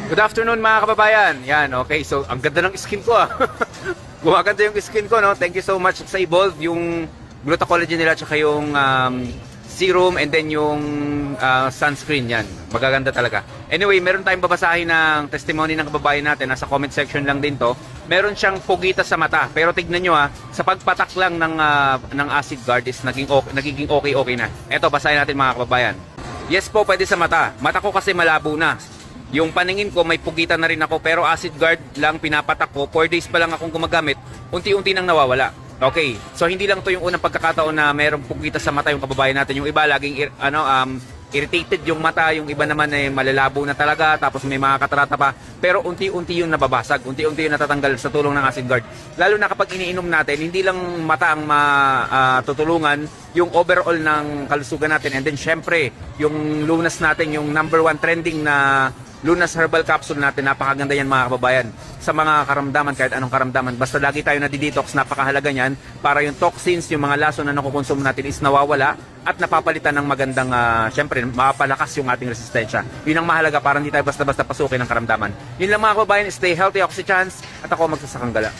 Good afternoon mga kababayan. Yan, okay. So, ang ganda ng skin ko ah. Gumaganda yung skin ko, no? Thank you so much sa Evolve, yung Glutacollagen nila, tsaka yung serum, and then yung sunscreen yan. Magaganda talaga. Anyway, meron tayong babasahin ng testimony ng kababayan natin. Nasa comment section lang din to. Meron siyang pugita sa mata. Pero tignan nyo sa pagpatak lang ng acid guard is nagiging okay na. Eto, basahin natin mga kababayan. Yes po, pwede sa mata. Mata ko kasi malabo na. Yung paningin ko, may pugita na rin ako, pero acid guard lang pinapatak ko. 4 days pa lang akong gumagamit, unti-unti nang nawawala. Okay, so hindi lang to yung unang pagkakataon na mayroong pugita sa mata yung kababayan natin. Yung iba laging irritated yung mata, yung iba naman ay malalabo na talaga, tapos may mga katarata pa. Pero unti-unti yung nababasag, unti-unti yung natatanggal sa tulong ng acid guard. Lalo na kapag iniinom natin, hindi lang mata ang matutulungan, yung overall ng kalusugan natin. And then syempre, yung lunas natin, yung number 1 trending na Lunas Herbal Capsule natin, napakaganda yan mga kababayan. Sa mga karamdaman, kahit anong karamdaman, basta lagi tayo nadidetox, napakahalaga yan para yung toxins, yung mga lason na nakukonsumo natin is nawawala at napapalitan ng magandang, syempre, mapapalakas yung ating resistensya. Yun ang mahalaga para hindi tayo basta-basta pasukin ng karamdaman. Yun lang mga kababayan, stay healthy. Ako si Chance at ako magsasakang gala.